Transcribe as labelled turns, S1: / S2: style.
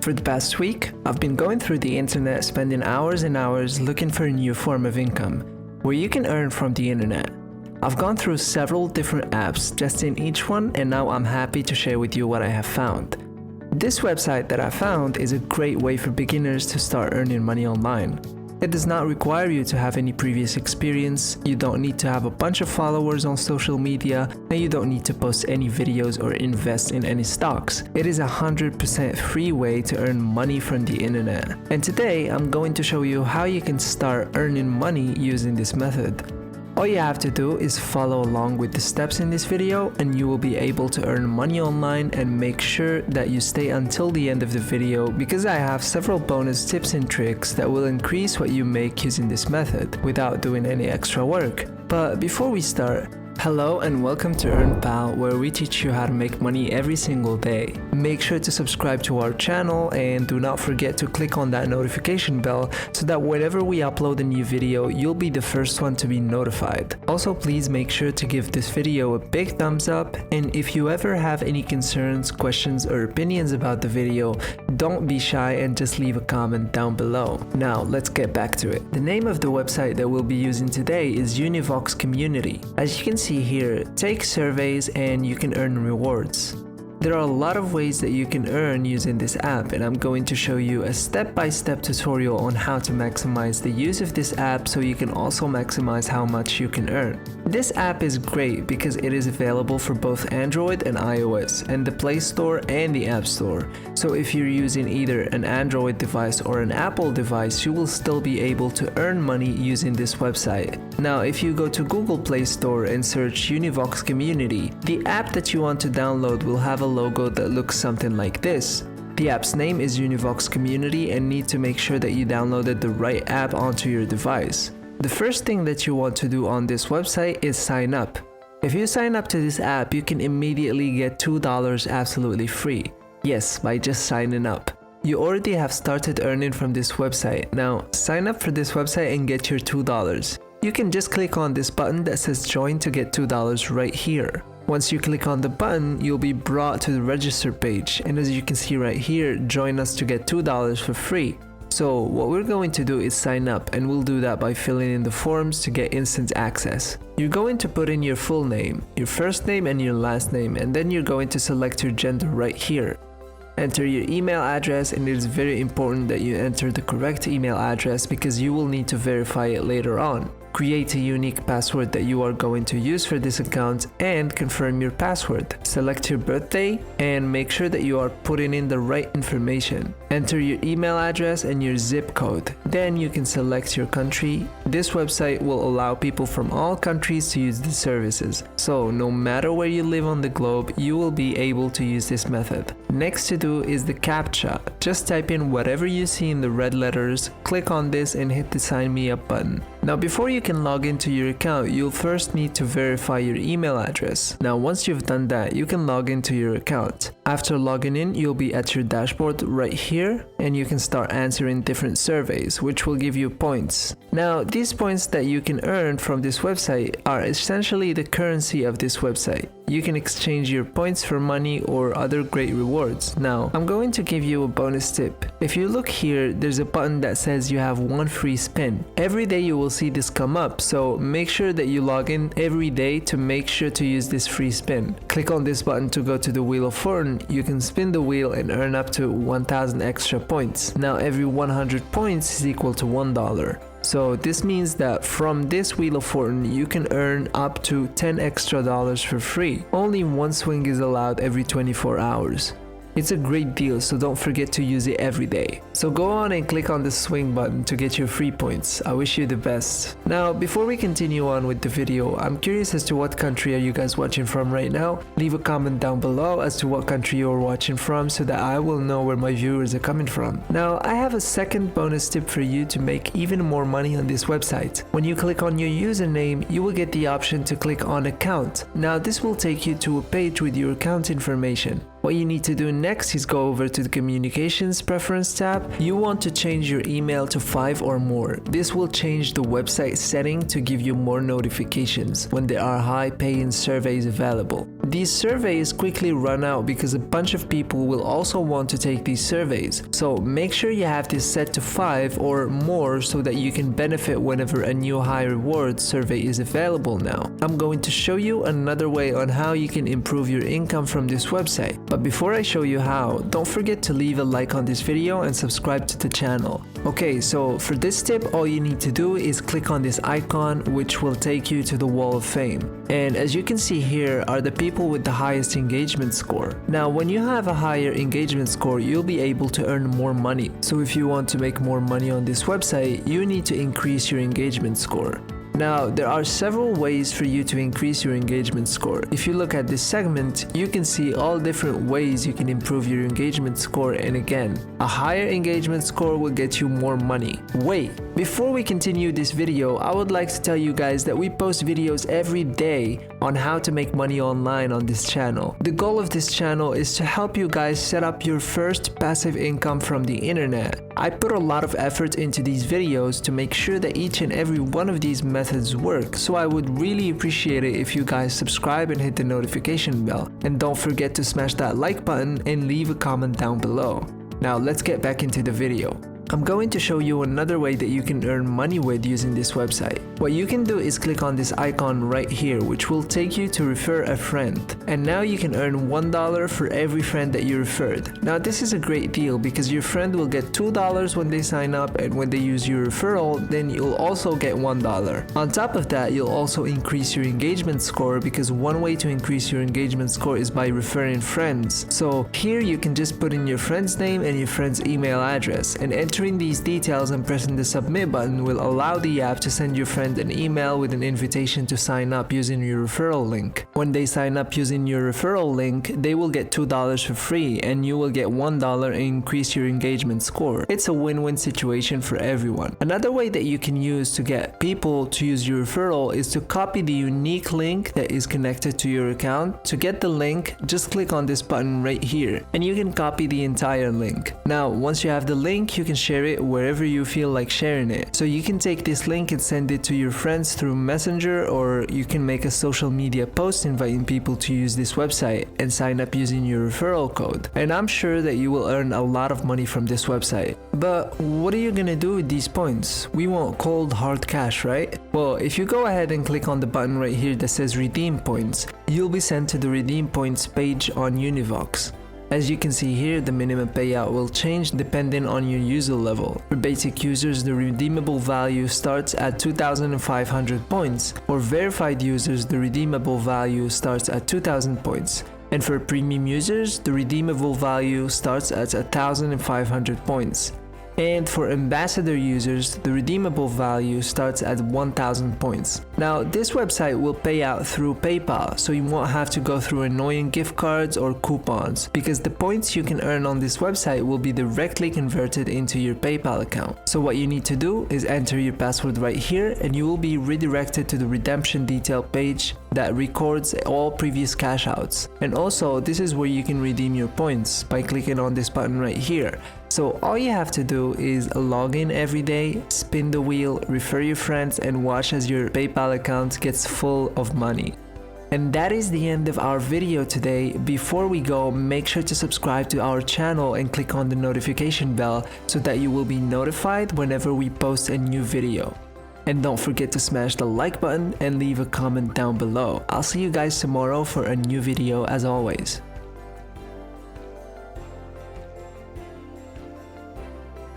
S1: For the past week, I've been going through the internet spending hours and hours looking for a new form of income where you can earn from the internet. I've gone through several different apps, testing each one, and now I'm happy to share with you what I have found. This website that I found is a great way for beginners to start earning money online. It does not require you to have any previous experience, you don't need to have a bunch of followers on social media, and you don't need to post any videos or invest in any stocks. It is a 100% free way to earn money from the internet. And today, I'm going to show you how you can start earning money using this method. All you have to do is follow along with the steps in this video and you will be able to earn money online, and make sure that you stay until the end of the video because I have several bonus tips and tricks that will increase what you make using this method without doing any extra work. But before we start, hello and welcome to EarnPal, where we teach you how to make money every single day. Make sure to subscribe to our channel and do not forget to click on that notification bell so that whenever we upload a new video, you'll be the first one to be notified. Also, please make sure to give this video a big thumbs up, and if you ever have any concerns, questions or opinions about the video, don't be shy and just leave a comment down below. Now let's get back to it. The name of the website that we'll be using today is Univox Community. As you can see here, take surveys and you can earn rewards. There are a lot of ways that you can earn using this app, and I'm going to show you a step-by-step tutorial on how to maximize the use of this app so you can also maximize how much you can earn. This app is great because it is available for both Android and iOS, and the Play Store and the App Store. So if you're using either an Android device or an Apple device, you will still be able to earn money using this website. Now, if you go to Google Play Store and search Univox Community, the app that you want to download will have a logo that looks something like this. The app's name is Univox Community, and need to make sure that you downloaded the right app onto your device. The first thing that you want to do on this website is sign up. If you sign up to this app, you can immediately get $2 absolutely free. Yes, by just signing up. You already have started earning from this website. Now, sign up for this website and get your $2. You can just click on this button that says join to get $2 right here. Once you click on the button, you'll be brought to the register page, and as you can see right here, join us to get $2 for free. So what we're going to do is sign up, and we'll do that by filling in the forms to get instant access. You're going to put in your full name, your first name and your last name, and then you're going to select your gender right here. Enter your email address, and it is very important that you enter the correct email address because you will need to verify it later on. Create a unique password that you are going to use for this account and confirm your password. Select your birthday and make sure that you are putting in the right information. Enter your email address and your zip code. Then you can select your country. This website will allow people from all countries to use the services. So no matter where you live on the globe, you will be able to use this method. Next to do is the CAPTCHA. Just type in whatever you see in the red letters, click on this and hit the sign me up button. Now before you can log into your account, you'll first need to verify your email address. Now once you've done that, you can log into your account. After logging in, you'll be at your dashboard right here, and you can start answering different surveys, which will give you points. Now these points that you can earn from this website are essentially the currency of this website. You can exchange your points for money or other great rewards. Now, I'm going to give you a bonus tip. If you look here, there's a button that says you have one free spin. Every day you will see this come up, so make sure that you log in every day to make sure to use this free spin. Click on this button to go to the Wheel of Fortune. You can spin the wheel and earn up to 1,000 extra points. Now, every 100 points is equal to $1. So this means that from this Wheel of Fortune, you can earn up to $10 extra for free. Only one swing is allowed every 24 hours. It's a great deal, so don't forget to use it every day. So go on and click on the swing button to get your free points. I wish you the best. Now, before we continue on with the video, I'm curious as to what country are you guys watching from right now? Leave a comment down below as to what country you're watching from so that I will know where my viewers are coming from. Now, I have a second bonus tip for you to make even more money on this website. When you click on your username, you will get the option to click on account. Now, this will take you to a page with your account information. What you need to do next is go over to the Communications Preference tab. You want to change your email to 5 or more. This will change the website setting to give you more notifications when there are high-paying surveys available. these surveys quickly run out because a bunch of people will also want to take these surveys. So make sure you have this set to 5 or more so that you can benefit whenever a new high reward survey is available now. I'm going to show you another way on how you can improve your income from this website. But before I show you how, don't forget to leave a like on this video and subscribe to the channel. Okay, so for this tip, all you need to do is click on this icon, which will take you to the wall of fame. And as you can see here are the people with the highest engagement score. Now, when you have a higher engagement score, you'll be able to earn more money. So if you want to make more money on this website, you need to increase your engagement score. Now, there are several ways for you to increase your engagement score. If you look at this segment, you can see all different ways you can improve your engagement score, and again, a higher engagement score will get you more money. Wait, before we continue this video, I would like to tell you guys that we post videos every day on how to make money online on this channel. The goal of this channel is to help you guys set up your first passive income from the internet. I put a lot of effort into these videos to make sure that each and every one of these methods work, so I would really appreciate it if you guys subscribe and hit the notification bell. And don't forget to smash that like button and leave a comment down below. Now let's get back into the video. I'm going to show you another way that you can earn money with using this website. What you can do is click on this icon right here, which will take you to refer a friend. And now you can earn $1 for every friend that you referred. Now this is a great deal because your friend will get $2 when they sign up, and when they use your referral, then you'll also get $1. On top of that, you'll also increase your engagement score, because one way to increase your engagement score is by referring friends. So here you can just put in your friend's name and your friend's email address, and entering these details and pressing the submit button will allow the app to send your friend an email with an invitation to sign up using your referral link. When they sign up using your referral link, they will get $2 for free, and you will get $1 and increase your engagement score. It's a win-win situation for everyone. Another way that you can use to get people to use your referral is to copy the unique link that is connected to your account. To get the link, just click on this button right here, and you can copy the entire link. Now, once you have the link, you can share it wherever you feel like sharing it. So you can take this link and send it to your friends through Messenger, or you can make a social media post inviting people to use this website and sign up using your referral code. And I'm sure that you will earn a lot of money from this website. But what are you gonna do with these points? We want cold hard cash, right? Well, if you go ahead and click on the button right here that says redeem points, you'll be sent to the redeem points page on Univox. As you can see here, the minimum payout will change depending on your user level. For basic users, the redeemable value starts at 2,500 points. For verified users, the redeemable value starts at 2,000 points. And for premium users, the redeemable value starts at 1,500 points. And for ambassador users, the redeemable value starts at 1,000 points. Now, this website will pay out through PayPal, so you won't have to go through annoying gift cards or coupons, because the points you can earn on this website will be directly converted into your PayPal account. So what you need to do is enter your password right here, and you will be redirected to the redemption detail page that records all previous cash outs. And also, this is where you can redeem your points by clicking on this button right here. So all you have to do is log in every day, spin the wheel, refer your friends, and watch as your PayPal account gets full of money. And that is the end of our video today. Before we go, make sure to subscribe to our channel and click on the notification bell so that you will be notified whenever we post a new video. And don't forget to smash the like button and leave a comment down below. I'll see you guys tomorrow for a new video as always.